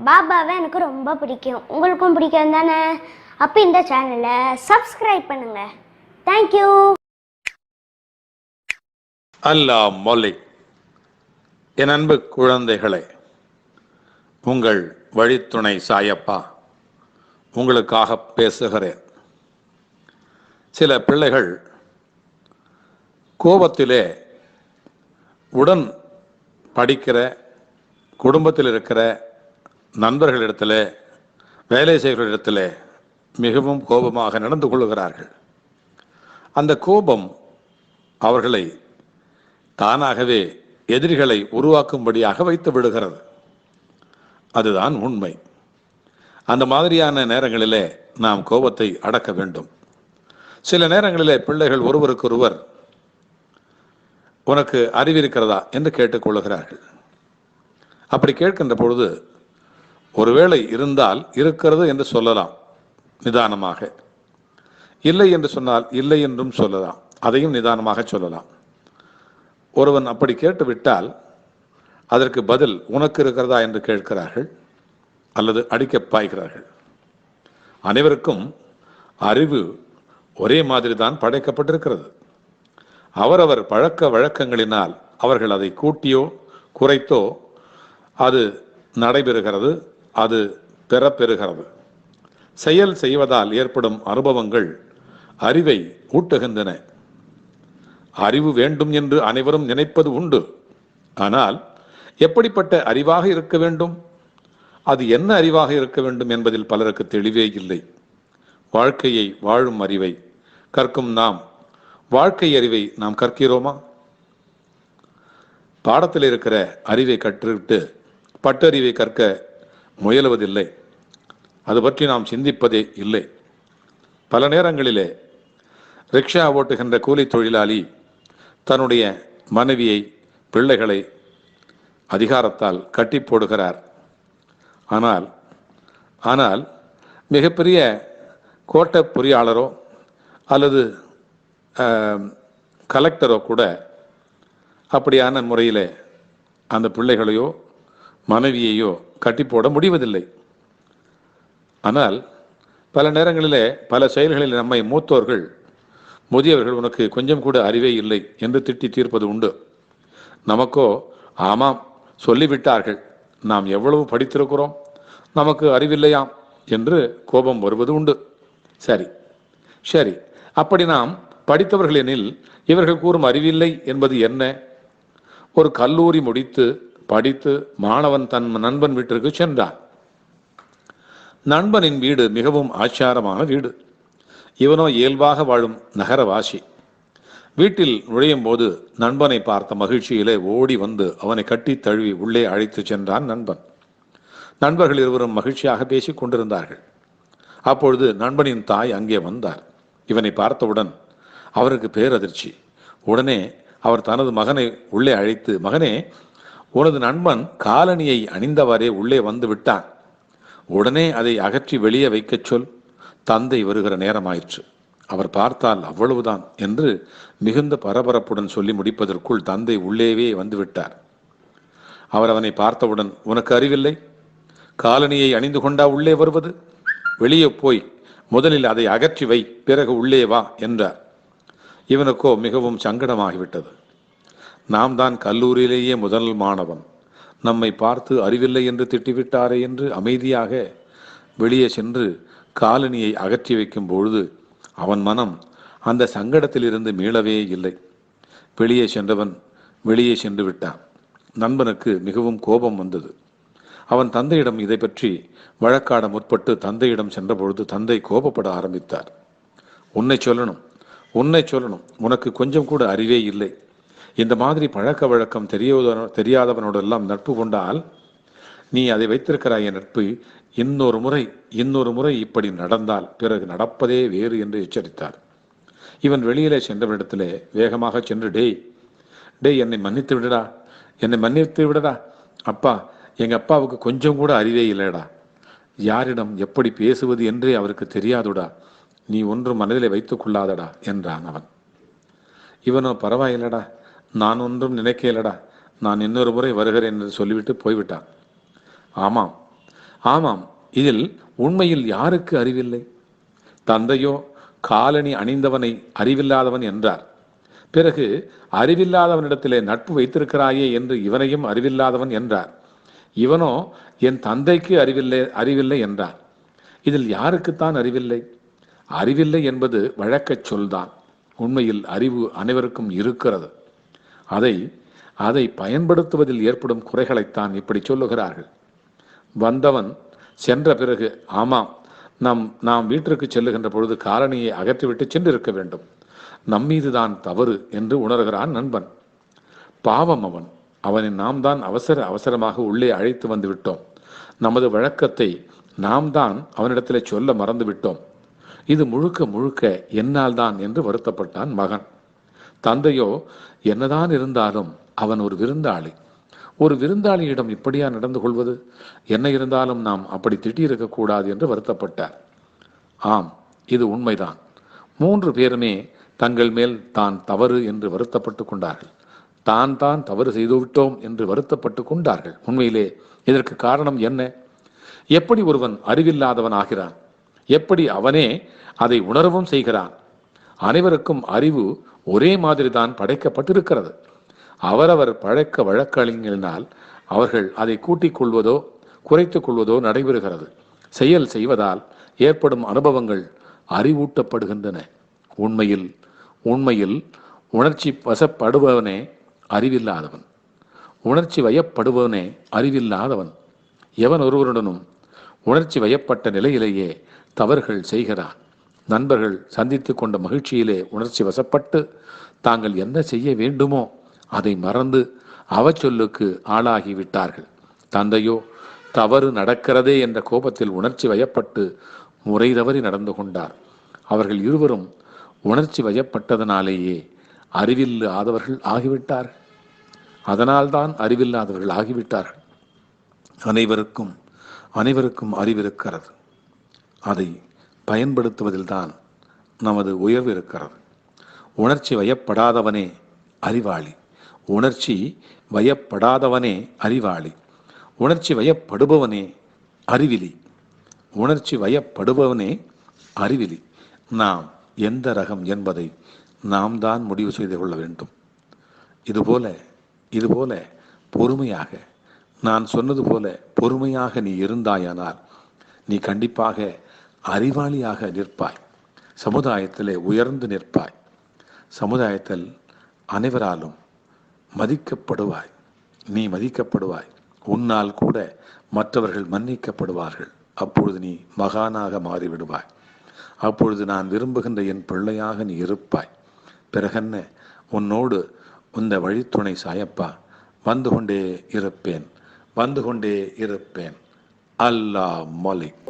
பாபாவை எனக்கு ரொம்ப பிடிக்கும். உங்களுக்கும் பிடிக்கும் தானே? அப்போ இந்த சேனலை சப்ஸ்கிரைப் பண்ணுங்க. தேங்க்யூ. அல்லாஹ் மொழி. என் அன்பு குழந்தைகளே, உங்கள் வழித்துணை சாயப்பா உங்களுக்காக பேசுகிறேன். சில பிள்ளைகள் கோபத்திலே உடன் படிக்கிற குடும்பத்தில் இருக்கிற நண்பர்களிடத்தில், வேலை செய்கிறவர்களிடத்தில் மிகவும் கோபமாக நடந்து கொள்கிறார்கள். அந்த கோபம் அவர்களை தானாகவே எதிரிகளை உருவாக்கும்படியாக வைத்து விடுகிறது. அதுதான் உண்மை. அந்த மாதிரியான நேரங்களிலே நாம் கோபத்தை அடக்க வேண்டும். சில நேரங்களிலே பிள்ளைகள் ஒருவருக்கொருவர் உனக்கு அறிவிருக்கிறதா என்று கேட்டுக்கொள்கிறார்கள். அப்படி கேட்கின்ற பொழுது ஒருவேளை இருந்தால் இருக்கிறது என்று சொல்லலாம் நிதானமாக, இல்லை என்று சொன்னால் இல்லை என்றும் சொல்லலாம், அதையும் நிதானமாக சொல்லலாம். ஒருவன் அப்படி கேட்டுவிட்டால் அதற்கு பதில் உனக்கு இருக்கிறதா என்று கேட்கிறார்கள் அல்லது அடிக்க பாய்கிறார்கள். அனைவருக்கும் அறிவு ஒரே மாதிரி தான் படைக்கப்பட்டிருக்கிறது. அவரவர் பழக்க வழக்கங்களினால் அவர்கள் அதை கூட்டியோ குறைத்தோ அது நடைபெறுகிறது, அது பெறப்பெறுகிறது. செயல் செய்வதால் ஏற்படும் அனுபவங்கள் அறிவை ஊட்டுகின்றன. அறிவு வேண்டும் என்று அனைவரும் நினைப்பது உண்டு. ஆனால் எப்படிப்பட்ட அறிவாக இருக்க வேண்டும், அது என்ன அறிவாக இருக்க வேண்டும் என்பதில் பலருக்கு தெளிவே இல்லை. வாழ்க்கையை வாழும் அறிவை கற்கும் நாம் வாழ்க்கை அறிவை நாம் கற்கிறோமா? பாடத்தில் இருக்கிற அறிவை கற்றுவிட்டு பட்டறிவை கற்க முயலுவதில்லை. அது பற்றி நாம் சிந்திப்பதே இல்லை. பல நேரங்களிலே ரிக்ஷா ஓட்டுகின்ற கூலி தொழிலாளி தன்னுடைய மனைவியை, பிள்ளைகளை அதிகாரத்தால் கட்டி போடுகிறார். ஆனால் மிகப்பெரிய கோட்ட பொறியாளரோ அல்லது கலெக்டரோ கூட அப்படியான முறையில் அந்த பிள்ளைகளையோ மனைவியையோ கட்டி போட முடிவதில்லை. ஆனால் பல நேரங்களிலே பல செயல்களில் நம்மை மூத்தோர்கள், முதியவர்கள் உனக்கு கொஞ்சம் கூட அறிவே இல்லை என்று திட்டி தீர்ப்பது உண்டு. நமக்கோ ஆமாம் சொல்லிவிட்டார்கள், நாம் எவ்வளவு படித்திருக்கிறோம், நமக்கு அறிவில்லையாம் என்று கோபம் வருவது உண்டு. சரி சரி, அப்படி நாம் படித்தவர்கள் எனில் இவர்கள் கூறும் அறிவில்லை என்பது என்ன? ஒரு கல்லூரி முடித்து படித்து மாணவன் தன் நண்பன் வீட்டிற்கு சென்றான். நண்பனின் வீடு மிகவும் ஆச்சாரமான வீடு. இவனோ இயல்பாக வாழும் நகரவாசி. வீட்டில் நுழையும் போது நண்பனை பார்த்த மகிழ்ச்சியிலே ஓடி வந்து அவனை கட்டி தழுவி உள்ளே அழைத்து சென்றான் நண்பன். நண்பர்கள் இருவரும் மகிழ்ச்சியாக பேசிக் கொண்டிருந்தார்கள். அப்பொழுது நண்பனின் தாய் அங்கே வந்தார். இவனை பார்த்தவுடன் அவருக்கு பேரதிர்ச்சி. உடனே அவர் தனது மகனை உள்ளே அழைத்து, மகனே, உனது நண்பன் காலணியை அணிந்தவாறே உள்ளே வந்து விட்டான், உடனே அதை அகற்றி வெளியே வைக்கச் சொல், தந்தை வருகிற நேரமாயிற்று. அவர் பார்த்தால் அவ்வளவுதான் என்று மிகுந்த பரபரப்புடன் சொல்லி முடிப்பதற்குள் தந்தை உள்ளேவே வந்துவிட்டார். அவர் அவனை பார்த்தவுடன், உனக்கு அறிவில்லை, காலணியை அணிந்து கொண்டா உள்ளே வருவது, வெளியே போய் முதலில் அதை அகற்றி வை, பிறகு உள்ளே வா என்றார். இவனுக்கோ மிகவும் சங்கடமாகிவிட்டது. நாம் தான் கல்லூரியிலேயே முதல் மாணவன், நம்மை பார்த்து அறிவில்லை என்று திட்டிவிட்டாரே என்று அமைதியாக வெளியே சென்று காலணியை அகற்றி வைக்கும் பொழுது அவன் மனம் அந்த சங்கடத்தில் இருந்து மீளவே இல்லை. வெளியே சென்றவன் வெளியே சென்று விட்டான். நண்பனுக்கு மிகவும் கோபம் வந்தது. அவன் தந்தையிடம் இதை பற்றி வழக்காட முற்பட்டு தந்தையிடம் சென்றபொழுது தந்தை கோபப்பட ஆரம்பித்தார். உன்னை சொல்லணும், உனக்கு கொஞ்சம் கூட அறிவே இல்லை. இந்த மாதிரி பழக்க வழக்கம் தெரியாதவனோடெல்லாம் நட்பு கொண்டால் நீ அதை வைத்திருக்கிறாய். என் நட்பு இன்னொரு முறை இப்படி நடந்தால் பிறகு நடப்பதே வேறு என்று எச்சரித்தார். இவன் வெளியிலே சென்றவரிடத்திலே வேகமாக சென்று, டேய் என்னை மன்னித்து விடடா அப்பா, எங்க அப்பாவுக்கு கொஞ்சம் கூட அறிவே இல்லைடா, யாரிடம் எப்படி பேசுவது என்றே அவருக்கு தெரியாதுடா, நீ ஒன்றும் மனதிலே வைத்துக் கொள்ளாதடா என்றான் அவன். இவனோ, பரவாயில்லடா, நான் ஒன்றும் நினைக்கலடா, நான் இன்னொரு முறை வருகிறேன் என்று சொல்லிவிட்டு போய்விட்டான். ஆமாம், ஆமாம், இதில் உண்மையில் யாருக்கு அறிவில்லை? தந்தையோ காலணி அணிந்தவனை அறிவில்லாதவன் என்றார். பிறகு அறிவில்லாதவனிடத்திலே நட்பு வைத்திருக்கிறாயே என்று இவனையும் அறிவில்லாதவன் என்றார். இவனோ என் தந்தைக்கு அறிவில்லை என்றான். இதில் யாருக்குத்தான் அறிவில்லை? அறிவில்லை என்பது வழக்கச் சொல்தான். உண்மையில் அறிவு அனைவருக்கும் இருக்கிறது. அதை அதை பயன்படுத்துவதில் ஏற்படும் குறைகளைத்தான் இப்படி சொல்லுகிறார்கள். வந்தவன் சென்ற பிறகு, ஆமாம், நாம் வீட்டிற்கு செல்லுகின்ற பொழுது காலணியை அகற்றிவிட்டு சென்றிருக்க வேண்டும், நம்மீதுதான் தவறு என்று உணர்கிறான் நண்பன். பாவம் அவனை நாம் தான் அவசரமாக உள்ளே அழைத்து வந்து விட்டோம். நமது வழக்கத்தை நாம் தான் அவனிடத்திலே சொல்ல மறந்து விட்டோம். இது முழுக்க முழுக்க என்னால் தான் என்று வருத்தப்பட்டான் மகன். தந்தையோ, என்னதான் இருந்தாலும் அவன் ஒரு விருந்தாளி. ஒரு விருந்தாளியிடம் இப்படியா நடந்து கொள்வது? என்ன இருந்தாலும் நாம் அப்படி திட்டியிருக்க கூடாது என்று வருத்தப்பட்டார். ஆம், இது உண்மைதான். 3 பேருமே தங்கள் மேல் தான் தவறு என்று வருத்தப்பட்டு கொண்டார்கள். தான் தவறு செய்துவிட்டோம் என்று வருத்தப்பட்டு கொண்டார்கள். உண்மையிலே இதற்கு காரணம் என்ன? எப்படி ஒருவன் அறிவில்லாதவன் ஆகிறான்? எப்படி அவனே அதை உணரவும் செய்கிறான்? அனைவருக்கும் அறிவு ஒரே மாதிரி தான் படைக்கப்பட்டிருக்கிறது. அவரவர் பழக்க வழக்கங்களினால் அவர்கள் அதை கூட்டிக் கொள்வதோ குறைத்துக் கொள்வதோ நடைபெறுகிறது. செயல் செய்வதால் ஏற்படும் அனுபவங்கள் அறிவூட்டப்படுகின்றன. உண்மையில் உணர்ச்சி வசப்படுபவனே அறிவில்லாதவன். உணர்ச்சி வயப்படுபவனே அறிவில்லாதவன். எவன் ஒருவருடனும் உணர்ச்சி வயப்பட்ட நிலையிலேயே தவறுகள் செய்கிறான். நண்பர்கள் சந்தித்து கொண்ட மகிழ்ச்சியிலே உணர்ச்சி வசப்பட்டு தாங்கள் என்ன செய்ய வேண்டுமோ அதை மறந்து அவச்சொல்லுக்கு ஆளாகிவிட்டார்கள். தந்தையோ தவறு நடக்கிறதே என்ற கோபத்தில் உணர்ச்சி வயப்பட்டு முறை தவறி நடந்து கொண்டார். அவர்கள் இருவரும் உணர்ச்சி வயப்பட்டதனாலேயே அறிவில்லாதவர்கள் ஆகிவிட்டார்கள். அதனால்தான் அறிவில்லாதவர்கள் ஆகிவிட்டார்கள். அனைவருக்கும் அறிவிருக்கிறது. அதை பயன்படுத்துவதில்தான் நமது உயர்வு இருக்கிறது. உணர்ச்சி வயப்படாதவனே அறிவாளி. உணர்ச்சி வயப்படாதவனே அறிவாளி. உணர்ச்சி வயப்படுபவனே அறிவிலி. உணர்ச்சி வயப்படுபவனே அறிவிலி. நாம் எந்த ரகம் என்பதை நாம் தான் முடிவு செய்து கொள்ள வேண்டும். இதுபோல பொறுமையாக, நான் சொன்னது போல பொறுமையாக நீ இருந்தாயானால் நீ கண்டிப்பாக அறிவாளியாக நிற்பாய். சமுதாயத்திலே உயர்ந்து நிற்பாய். சமுதாயத்தில் அனைவராலும் மதிக்கப்படுவாய். நீ மதிக்கப்படுவாய். உன்னால் கூட மற்றவர்கள் மன்னிக்கப்படுவார்கள். அப்பொழுது நீ மகானாக மாறிவிடுவாய். அப்பொழுது நான் விரும்புகின்ற என் பிள்ளையாக நீ இருப்பாய். பிறகென்ன, உன்னோடு இந்த வழித்துணை சாயப்பா வந்து கொண்டே இருப்பேன். அல்லாஹ் மலிக்.